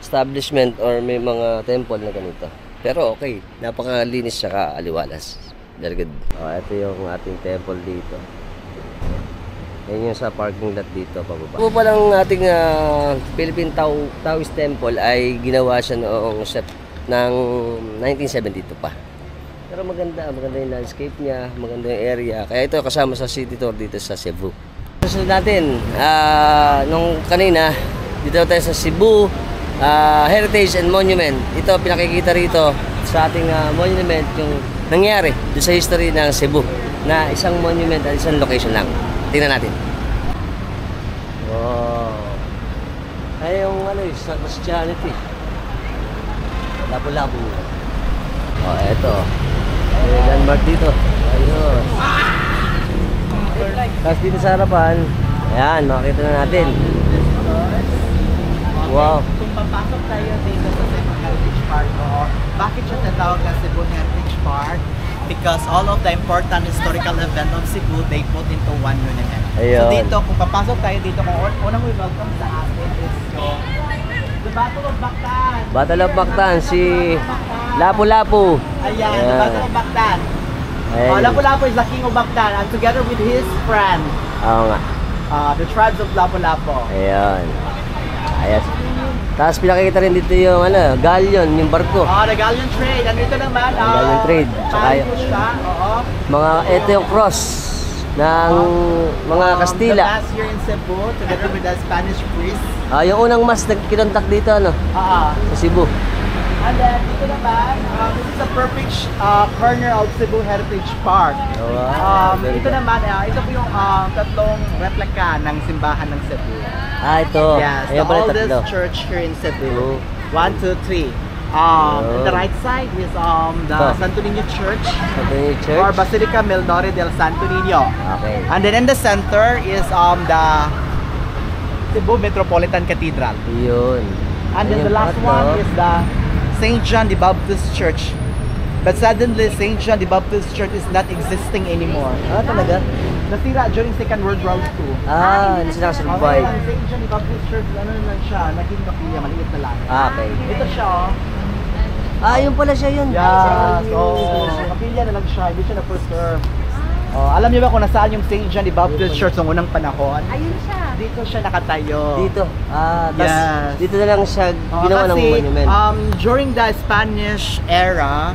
Speaker 1: establishment or may mga temple na ganito. Pero okay, napakalinis saka aliwalas. Very good. Ito yung ating temple dito. Yan yung sa parking lot dito pababa. Ito pa lang ating Philippine Taoist Temple ay ginawa siya noong ng 1972 pa. Pero maganda yung landscape niya, maganda yung area. Kaya ito kasama sa city tour dito sa Cebu. Susunod natin, nung kanina, dito tayo sa Cebu Heritage and Monument. Ito pinakikita rito sa ating monument yung nangyari doon sa history ng Cebu na isang monument at isang location lang. Tingnan natin. Wow. Ay yung sa Christianity. Lapu-lapu. Eto. May landmark dito. Ayun. Tapos dito sa harapan, ayan, makikita na natin. Wow.
Speaker 2: Kung papasok tayo dito sa Cebu Heritage Park, bakit siya tinatawag na Cebu Heritage Park? Because all of the important historical events of Cebu, they put into one monument.
Speaker 1: Ayun.
Speaker 2: So dito, kung papasok tayo dito, kung unang we welcome sa atin is the Battle of Bactan.
Speaker 1: Battle of Bactan, si Lapu-Lapu.
Speaker 2: Ayan, the Battle of Bactan.
Speaker 1: Ayan.
Speaker 2: Lapu-Lapu is the king of Bactan and together with his friend,
Speaker 1: Oo nga.
Speaker 2: the tribes of Lapu-Lapu.
Speaker 1: Ayan. Ayos. Tapos pinakikita rin dito yung galleon, yung barko.
Speaker 2: The galleon trade. Andito naman,
Speaker 1: Galleon trade. Tsaka ito yung cross ng mga Kastila.
Speaker 2: The mass here in Cebu, together with the Spanish priest.
Speaker 1: Yung unang mas nagkinontak dito, sa Cebu.
Speaker 2: And then, dito naman, this is a perfect corner of Cebu Heritage Park.
Speaker 1: Wow.
Speaker 2: Ito naman, ito po yung tatlong replika ng simbahan ng Cebu.
Speaker 1: Ito.
Speaker 2: Yes,
Speaker 1: Ayan
Speaker 2: the
Speaker 1: pala
Speaker 2: oldest
Speaker 1: tatlo.
Speaker 2: church here in Cebu.
Speaker 1: Oh.
Speaker 2: 1, 2, 3. On the right side is the Santo Niño Church.
Speaker 1: Santo Niño Church.
Speaker 2: Or Basilica Melnore del Santo Niño.
Speaker 1: Okay.
Speaker 2: And then in the center is the Cebu Metropolitan Cathedral.
Speaker 1: Yun.
Speaker 2: And then the last one is the St. John the Baptist Church. But suddenly, St. John the Baptist Church is not existing anymore.
Speaker 1: Talaga?
Speaker 2: Nasira during Second World War II.
Speaker 1: Hindi sila survive.
Speaker 2: Okay, St. John the Baptist Church, lang siya, naging kapilya, maliit na lang.
Speaker 1: Okay.
Speaker 2: Ito siya,
Speaker 1: Yun pala siya yun.
Speaker 2: yeah, so, kapilya na lang siya, hindi siya na-preserve. Alam niyo ba kung nasaan yung St. John the Baptist Church noong unang panahon?
Speaker 3: Ayun siya.
Speaker 2: Dito siya nakatayo.
Speaker 1: Dito.
Speaker 2: Yes.
Speaker 1: Dito na lang siya ginawa ng monument.
Speaker 2: During the Spanish era,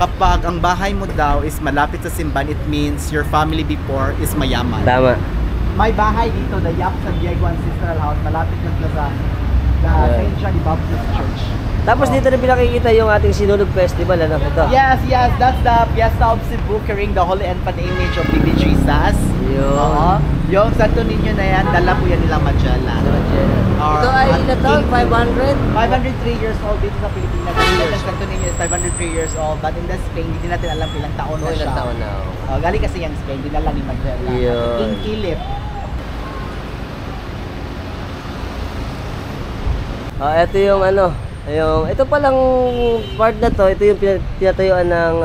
Speaker 2: kapag ang bahay mo daw is malapit sa simbahan, it means your family before is mayaman.
Speaker 1: Tama.
Speaker 2: May bahay dito, the Yap San Diego Ancestral House, malapit na sila sa St. John the Baptist Church.
Speaker 1: Tapos dito rin pinakikita yung ating Sinulog Festival, ano? Ito.
Speaker 2: Yes, that's the Fiesta of Cebu carrying the Holy Infant image of Baby Jesus.
Speaker 1: Yun.
Speaker 2: Oo. Yung Santo Niño na yan, dala po yan nilang Magellan.
Speaker 1: Ito ay ilan to? 500?
Speaker 2: 503 years old dito sa Pilipinas. Yung Santo Niño is 503 years old, but in the Spain, hindi natin alam ilang taon na siya.
Speaker 1: Ilang taon na.
Speaker 2: Galing kasi yung Spain, dinala ni Magellan.
Speaker 1: Yun.
Speaker 2: King Philip.
Speaker 1: Ito yung ano, ito palang part na to, ito yung tinatayuan ng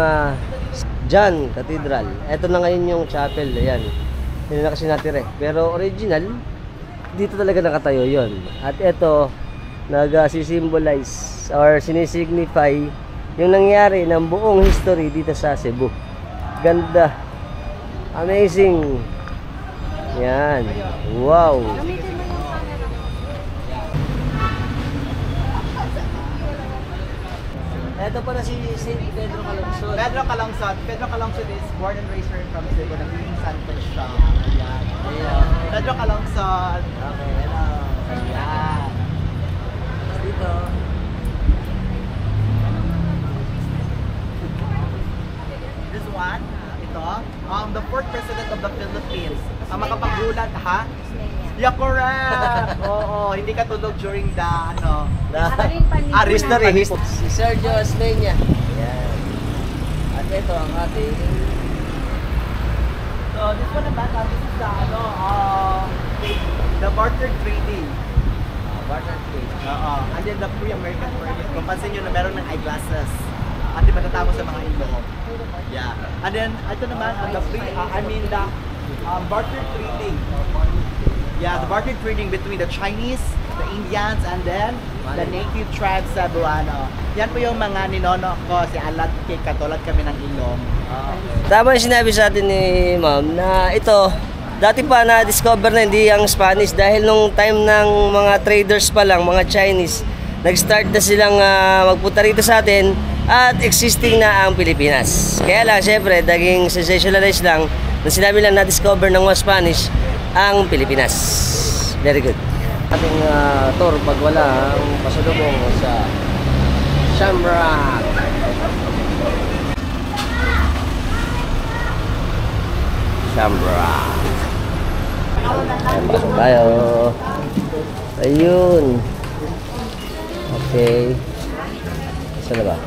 Speaker 1: John Cathedral. Ito na ngayon yung chapel, ayan. Hindi na kasi natira. Pero original, dito talaga nakatayo yon. At ito, nag-symbolize or sinisignify yung nangyari ng buong history dito sa Cebu. Ganda. Amazing. Yan. Wow. Ito pala si St. Pedro Calungsod.
Speaker 2: Pedro Calungsod is born and raised here from Cebu. Naging santo siya. Ayan. Pedro Calungsod.
Speaker 1: Okay, hello.
Speaker 2: Ayan.
Speaker 1: Dito.
Speaker 2: This one, ito, the fourth president of the Philippines. Ang makapagulat, ha? Yeah, correct! Oo, hindi ka tulog during the,
Speaker 1: History. Si Sergio Osmeña. Yan. At ito ang ating...
Speaker 2: So, this one naman, this is the barter trading.
Speaker 1: Barter trade.
Speaker 2: Oo. And then the free American market. Kung pansin nyo na meron ng eyeglasses. At di matatapos sa mga ilo. Yeah. And then, ito naman, the free, the barter trading. Yeah, the barter trading between the Chinese, the Indians, and then the native tribes sa Cebuano. Yan po yung mga ninono ko, si Alat, katulad kami ng ilong.
Speaker 1: Tama yung sinabi sa atin ni Ma'am na ito, dati pa na-discover na hindi ang Spanish dahil nung time ng mga traders pa lang, mga Chinese, nag-start na silang magpunta rito sa atin at existing na ang Pilipinas. Kaya lang, syempre, naging sensationalized lang na sinabi lang na-discover ng mga Spanish ang Pilipinas. Very good. Ating tour pag wala ang pasalubong sa Shamrock. Shamrock. Ayan, pasok tayo. Ayun. Okay. Saan na ba?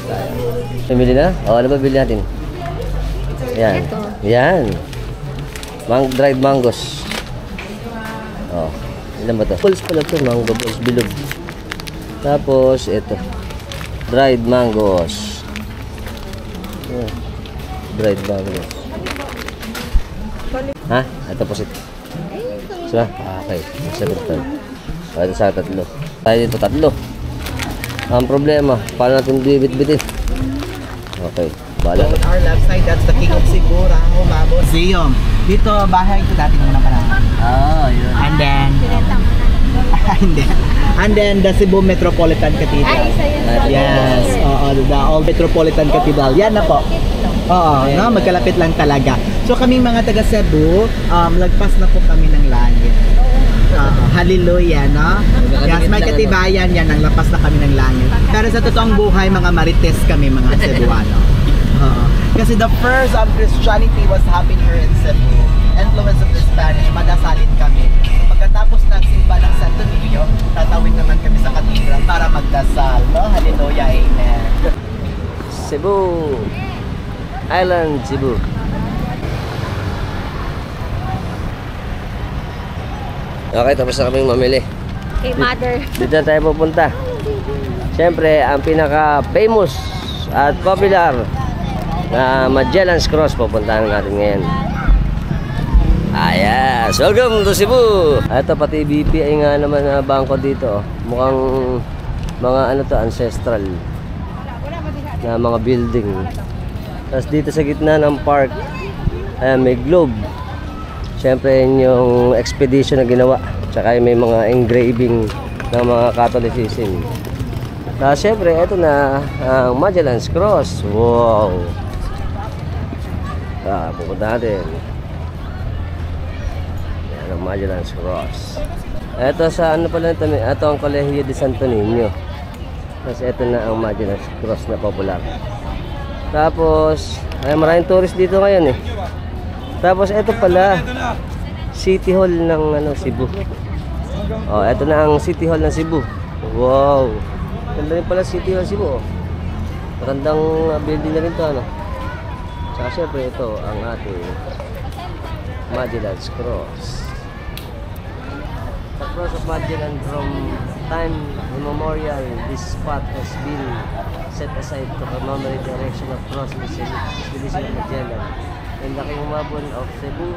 Speaker 1: Tayo. Pumili na? O, ano ba bili natin? Yan. Yan. Dried mangoes. Oh, ilan ba ito? Balls pala ito. Mango balls. Bilog. Tapos, ito. Dried mangoes. Oh, dried mangoes. Ha? Ito po sit. Isa? Okay. Isa po ito. Ito sa tatlo. Tayo dito tatlo. Ang problema, paano natin bibit-bitin? Okay. Bala.
Speaker 2: On our left side, that's the King of Cebu, Rango Museum. Dito, bahay ito dati muna pa naman.
Speaker 1: Yun.
Speaker 2: And then, and then the Cebu Metropolitan Cathedral. Yes, the Old Metropolitan Cathedral. Yan na po. Oo, no, magkalapit lang talaga. So kaming mga taga Cebu, lagpas na po kami ng langit. Hallelujah, no? Yes, may katibayan yan, ang lapas na kami ng langit. Pero sa totoong buhay, mga marites kami, mga Cebuano. Kasi the first Christianity was happening here in Cebu. Influence of the Spanish, madasalin kami. Pagkatapos ng simba ng Santo Niño, tatawid naman kami sa katedral para magdasal, no? Hallelujah, amen.
Speaker 1: Cebu. Island, Cebu. Okay, tapos na kaming mamili.
Speaker 5: Kay mother.
Speaker 1: Dito na tayo pupunta. Siyempre, ang pinaka-famous at popular na Magellan's Cross pupuntahan natin ngayon. Yes! Welcome to Cebu! Ito pati BPI nga naman na bangko dito. Mukhang mga ano to, ancestral na mga building. Tapos dito sa gitna ng park, ayan, may globe. Siyempre yung expedition na ginawa. Tsaka may mga engraving ng mga Catholicism. Tapos siyempre, ito na ang Magellan's Cross. Wow! Pupunta natin. Yan ang Magellan's Cross. Ito sa ano pala ito, ito ang Colegio de Santo Niño. Tapos ito na ang Magellan's Cross na popular. Tapos, ay maraming tourist dito ngayon eh. Tapos ito pala, City Hall ng ano, Cebu. Oh, ito na ang City Hall ng Cebu. Wow. Ganda rin pala City Hall Cebu. Oh. Magandang building na rin to, ano. Saka syempre ito ang ating Magellan's Cross. The Cross of Magellan. From time immemorial, this spot has been set aside to commemorate the erection of cross expedition of Magellan and the King Mabon of Cebu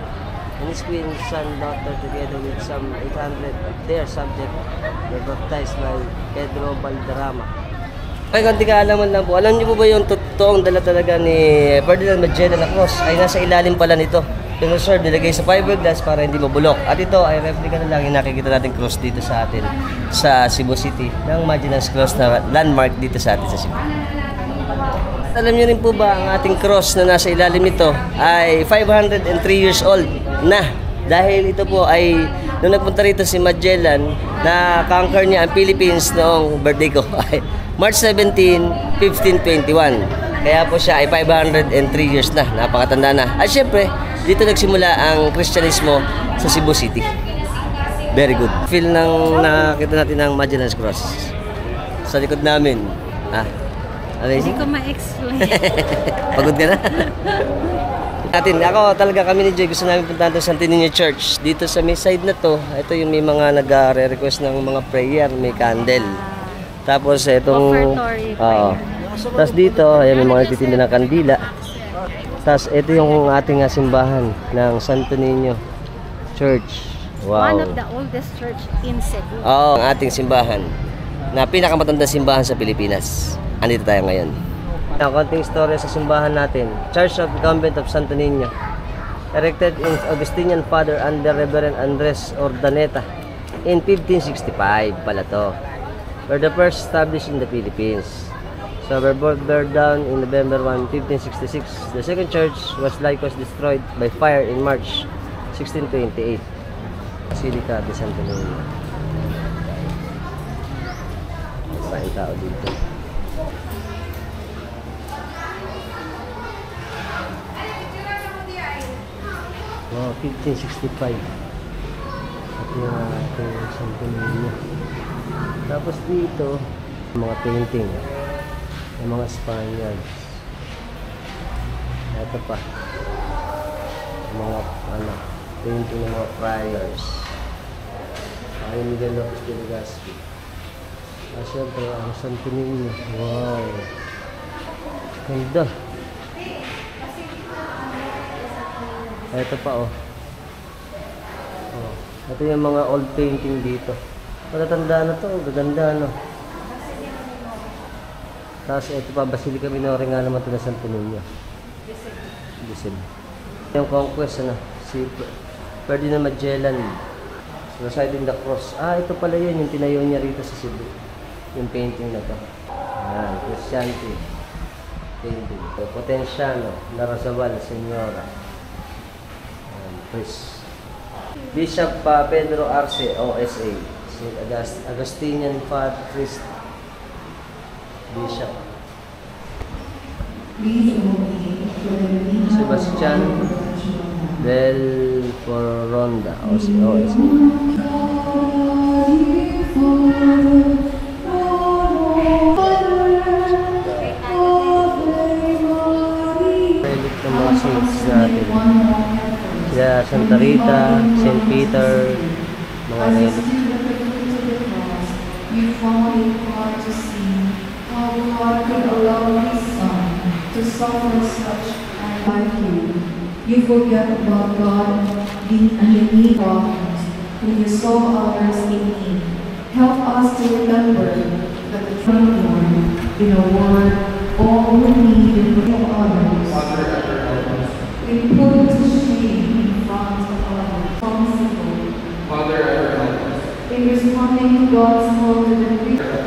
Speaker 1: and his queen son daughter together with some 800 of their subjects were baptized by Pedro Valderrama. Ay, konti kaalaman lang po. Alam niyo po ba yung totoong dala talaga ni Ferdinand Magellan na cross ay nasa ilalim pala nito. Pinuserve, nilagay sa fiberglass para hindi mabulok. At ito ay replica na lang yung nakikita natin cross dito sa atin sa Cebu City ng Magellan's Cross na landmark dito sa atin sa Cebu. Alam niyo rin po ba ang ating cross na nasa ilalim nito ay 503 years old na dahil ito po ay nung nagpunta rito si Magellan na conquer niya ang Philippines noong birthday ko ay March 17, 1521. Kaya po siya ay 503 years na, napakatanda na. At syempre, dito nagsimula ang Kristyanismo sa Cebu City. Very good. Feel nang nakita natin ang Magellan's Cross sa likod namin.
Speaker 3: Hindi ko ma-explain.
Speaker 1: Pagod ka na? Ako talaga kami ni Joy gusto namin puntahan sa Santo Niño Church. Dito sa may side na to, ito yung may mga nag-request ng mga prayer, may candle. Tapos itong
Speaker 3: Offertory prayer.
Speaker 1: Tapos dito, ayan, may mga nagtitinda ng kandila. Tapos ito yung ating simbahan ng Santo Niño Church. Wow.
Speaker 3: One of the oldest church in Cebu.
Speaker 1: Oo, ang ating simbahan na pinakamatandang simbahan sa Pilipinas. Andito tayo ngayon. Konting story sa simbahan natin. Church of the Convent of Santo Niño. Erected in Augustinian Father under Reverend Andres Ordaneta in 1565 pala to. Were the first established in the Philippines. So were both burned down in November 1, 1566. The second church was likewise destroyed by fire in March 1628. Basilica de Santo Niño. Maraming tao dito. Wow, 1565. At yung ating Santo Niño. Tapos dito, mga painting ng mga Spaniards. Ito pa. Mga painting ng mga friars. Ay Miguel Lopez de Legazpi. Siyempre, ang Santo Niño. Wow. Ganda. Ito pa Ito yung mga old painting dito. Matatanda na to, gaganda no. Tapos ito pa, Basilica Minore nga naman ito na Santo Niño. Gisib. Yung conquest, si Ferdinand Magellan. Residing the cross. Ito pala yun, yung tinayo niya rito sa Cebu. Yung painting na to. Ayan, Christianity. Painting. Potenciano, Narazawal, Senyora. Bishop Pedro Arce, OSA. Agustinian Father Christ. Bishop Sebastian del Foronda, OSA. Relic ng mga saints natin. Sila Santa Rita, St. Peter, mga relic.
Speaker 6: You found it hard to see how God could allow His Son to suffer such like you. You forget about God being a unique prophet when you saw others in need. Help us to remember that the true one, in a word, all who need and bring others. We put to shame in front of others. In responding to God's call to the people,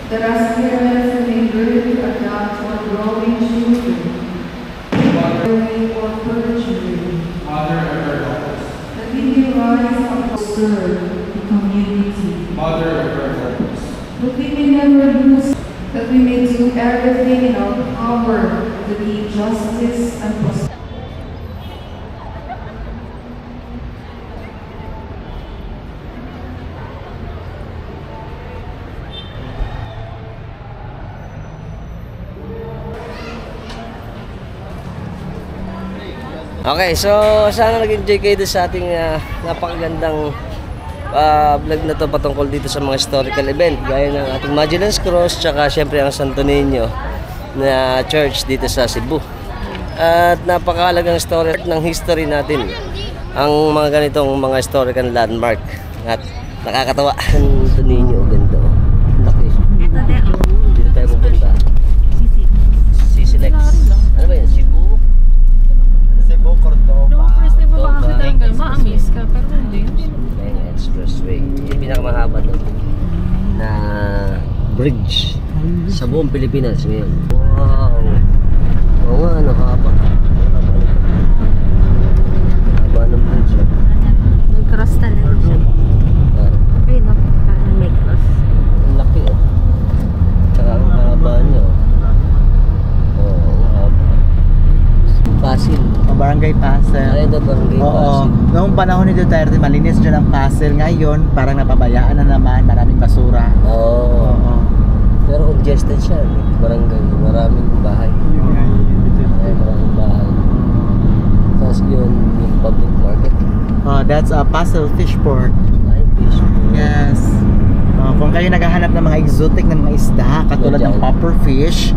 Speaker 6: that as parents may learn to adapt to our growing children, or perjury, that we may rise up to serve the community. But we may never lose, that we may do everything in our power to be justice and prosperity.
Speaker 1: Okay, so sana nag-enjoy kayo doon sa ating napakagandang vlog na to patungkol dito sa mga historical event gaya ng ating Magellan's Cross tsaka syempre ang Santo Niño na church dito sa Cebu. At napakahalagang story ng history natin ang mga ganitong mga historical landmark at nakakatawa. Santo Niño, ganda. Laki. Dito tayo pupunta. Sisilex. Ano ba yan? Cebu?
Speaker 2: Cebu, Cordoba.
Speaker 5: Nung first time mo
Speaker 1: Cordoba.
Speaker 5: makakita ng ganun, ma-amaze ka. Pero hindi.
Speaker 1: Ang expressway. Yung pinakamahaba doon na bridge sa buong Pilipinas ngayon. Wow! Oo nga, nakahaba. Haba ng bridge.
Speaker 3: May cross talaga siya. Ay, no? May cross.
Speaker 1: Ang laki oh. Tsaka ang haba niya. Oo, ang haba. Pasig.
Speaker 2: Barangay Pasel.
Speaker 1: Ay, ito barangay
Speaker 2: Oo.
Speaker 1: Pasig.
Speaker 2: Noong panahon ni Duterte, malinis dyan ang Pasel. Ngayon, parang napabayaan na naman. Maraming basura.
Speaker 1: Oo.
Speaker 2: Oo.
Speaker 1: Pero congested siya. Barangay. Maraming bahay. Ay, maraming bahay. Tapos yun, yung public market.
Speaker 2: That's a Pasel Fishport.
Speaker 1: Ay, fish.
Speaker 2: Yes. Kung kayo naghahanap ng mga exotic na mga isda, katulad ng puffer fish,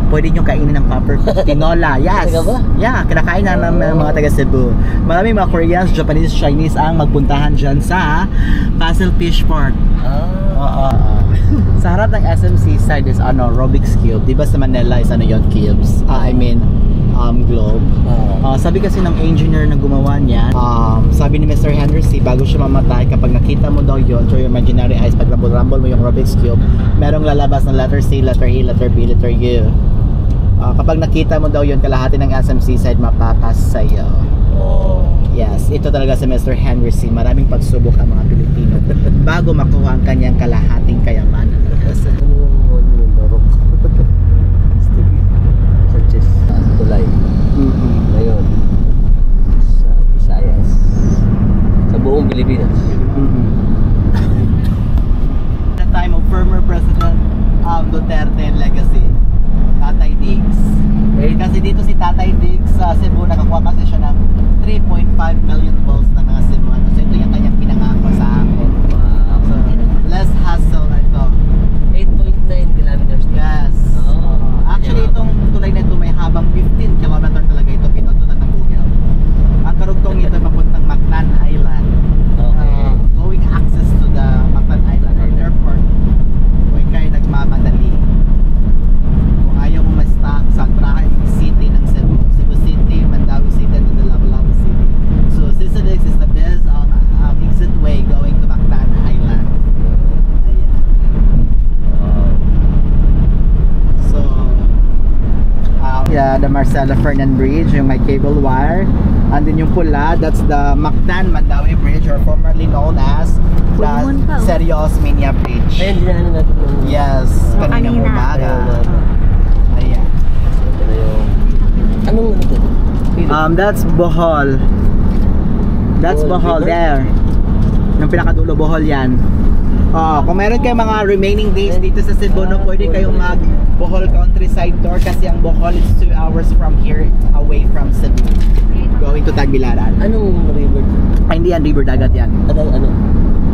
Speaker 2: pwede nyo kainin ng puffer fish. Tinola, yes.
Speaker 1: Talaga ba?
Speaker 2: Yeah, kinakain na ng mga taga Cebu. Maraming mga Koreans, Japanese, Chinese ang magpuntahan dyan sa Pasel Fishport. Oo. Sa harap ng SMC side is Rubik's Cube. Diba sa Manila is cubes? Globe. Sabi kasi ng engineer na gumawa niyan, sabi ni Mr. Henry C, bago siya mamatay, kapag nakita mo daw yun through your imaginary eyes, pag rumble mo yung Rubik's Cube, merong lalabas ng letter C, letter E, letter B, letter U. Kapag nakita mo daw yun, kalahati ng SMC side mapapas sa'yo. Yes, ito talaga si Mr. Henry C. Maraming pagsubok ang mga Pilipino bago makuha ang kanyang kalahating kayamanan ng SM.
Speaker 1: Churches sa Tulay. Ngayon, sa Visayas. Sa buong Pilipinas.
Speaker 2: The time of former President Duterte legacy, Tatay Diggs. Kasi dito si Tatay Diggs sa Cebu, nakakuha kasi siya ng 3.5 million balls ng mga Cebuano. So ito yung kanyang pinangako sa akin. So, less hassle na ito.
Speaker 1: 8.9 kilometers.
Speaker 2: Yes. Actually, itong tulay na ito may habang 15 kilometer talaga ito, pinutunan ng Google. Ang karugtong ito papuntang Mactan Island.
Speaker 1: Okay.
Speaker 2: Going access to the Mactan Island Airport. Kung kayo nagmamadali. Kung ayaw mo ma-stuck sa City ng Cebu. Cebu City, Mandawi City, and the Lapu-Lapu City. So, Sisalex is the best exit way going to Mactan Island. Ayan. So, yeah, the Marcelo Fernan Bridge, yung may cable wire. And then yung pula, that's the Mactan Mandawi Bridge, or formerly known as the Serios Minia Bridge.
Speaker 1: Ayun, dinahanan natin yung...
Speaker 2: Yes, kaninang umaga. Ayan.
Speaker 1: Ito na yung... Anong ano ito?
Speaker 2: That's Bohol. That's Bohol there. Yung pinakadulo, Bohol yan. Kung meron kayong mga remaining days dito sa Cebu, no, pwede kayong mag Bohol countryside tour kasi ang Bohol is 2 hours from here away from Cebu. Going to Tagbilaran.
Speaker 1: Anong river?
Speaker 2: Ay, hindi yan, river, dagat yan.
Speaker 1: Ano?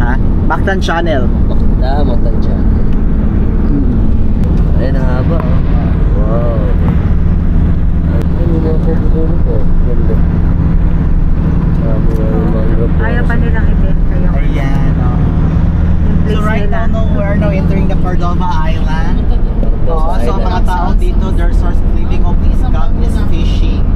Speaker 2: Ha? Mactan Channel.
Speaker 1: Matansya. Ayun, haba oh. Wow. Ano na ako dito ko? Ganda.
Speaker 3: Ayaw pa nilang ibenta yung
Speaker 2: Ayan, So right now, we're now entering the Cordova Island. So ang mga tao dito, their source of living of income is fishing.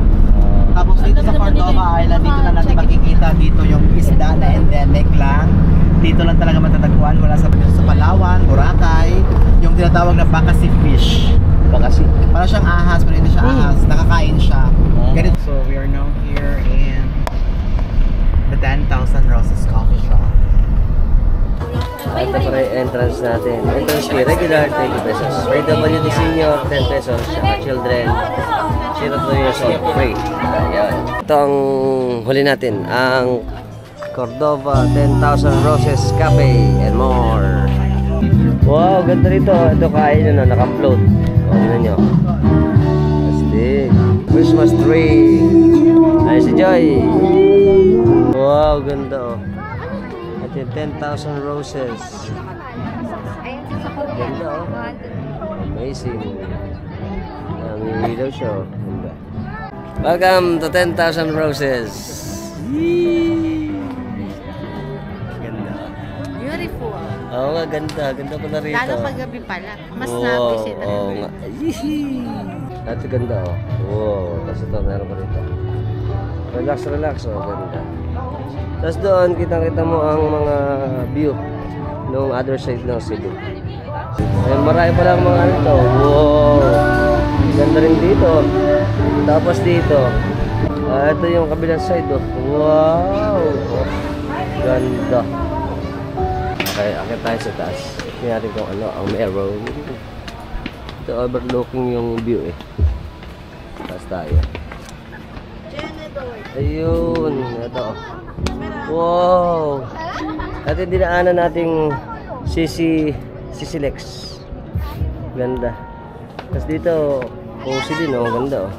Speaker 2: Tapos dito sa Cordova Island, dito na natin makikita dito yung isda na endemic lang. Dito lang talaga matatagpuan, wala sa Palawan, Boracay, yung tinatawag na Bakasi fish.
Speaker 1: Bakasi.
Speaker 2: Para siyang ahas, pero hindi siya ahas, nakakain siya. Ganito. So we are now here in the 10,000 Roses Coffee Shop.
Speaker 1: Ito pa rin entrance natin. Entrance fee, regular 20 pesos. PWD senior, 10 pesos. Saka children, 0 to years old, free. Ayan. Ito ang huli natin, ang Cordova 10,000 Roses Cafe and more. Wow, ganda rito. Ito kain na naka-float. O, tignan nyo. Astig. Christmas tree. Ay, si Joy. Wow, ganda oh. At yung 10,000 roses. Ganda oh. Amazing. Ang ilaw siya oh. Ganda. Welcome to 10,000 roses. Ganda.
Speaker 3: Beautiful.
Speaker 1: Oo nga, ganda. Ganda pala rito.
Speaker 3: Lalo paggabi pala. Mas
Speaker 1: Wow,
Speaker 3: na-appreciate na
Speaker 1: oo nga. Ito ganda oh. Wow, tapos ito meron pa rito. Relax, relax oh, ganda. Tapos doon, kitang-kita mo ang mga view nung other side ng Cebu. Ayun, marami pa lang mga ano to. Wow! Ganda rin dito. Tapos dito. Ito yung kabilang side oh. Wow! Oh, ganda. Okay, akit tayo sa taas. Tingnan natin kung ano ang meron. Ito overlooking yung view eh. Taas tayo. Ayun, ito. Wow! At yung dinaanan nating Lex. Ganda. Tapos dito, cozy din oh, ganda oh.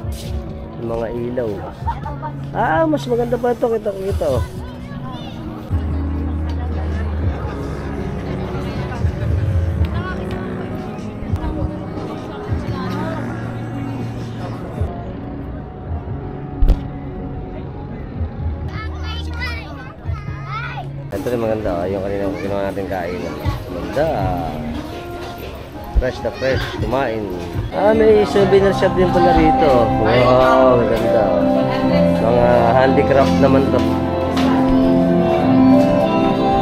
Speaker 1: Yung mga ilaw. Ah, mas maganda pa ito, kita oh. Ito rin maganda oh, yung kanina ginawa natin kain. Maganda. Fresh na fresh, kumain. Ah, may souvenir shop din pala rito. Wow, maganda. Mga handicraft naman to.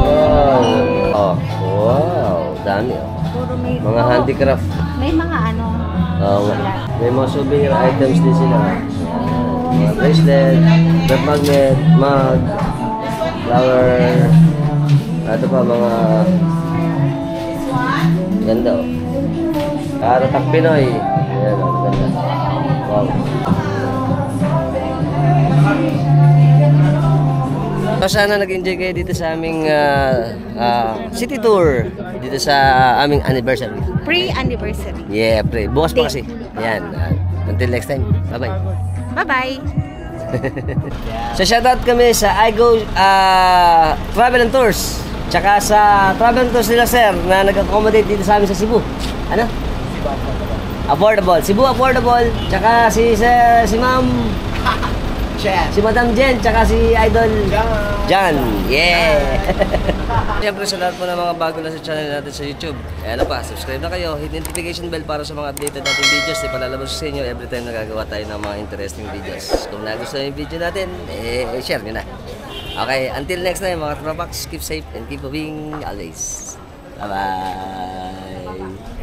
Speaker 1: Wow. Oh, wow, dami oh.
Speaker 3: Puro may...
Speaker 1: Mga handicraft.
Speaker 3: May mga ano.
Speaker 1: Oo nga. May mga souvenir items din sila. Mga bracelet, rep magnet, mug, flower. Ito pa mga ganda oh. Karatak Pinoy. Ayan oh, ganda. Wow. So, sana nag-enjoy kayo dito sa aming city tour. Dito sa aming anniversary.
Speaker 3: Pre-anniversary.
Speaker 1: Yeah, pre. Bukas pa kasi. Ayan. Until next time. Bye-bye.
Speaker 3: Bye-bye.
Speaker 1: So shoutout kami sa iGo Travel and Tours. Tsaka sa Travel and Tours nila sir na nag-accommodate dito sa amin sa Cebu. Ano? Affordable. Cebu Affordable. Tsaka si Ma'am
Speaker 2: Jen.
Speaker 1: Si Madam Jen, tsaka si Idol John. Yeah! Siyempre sa lahat po ng mga bago na sa channel natin sa YouTube. Eh ano pa, subscribe na kayo, hit notification bell para sa mga updated nating videos. Ipalalabas sa inyo every time nagagawa tayo ng mga interesting videos. Kung nagustuhan yung video natin, share nyo na. Okay, until next time mga Tropax, keep safe and keep moving always. Bye-bye!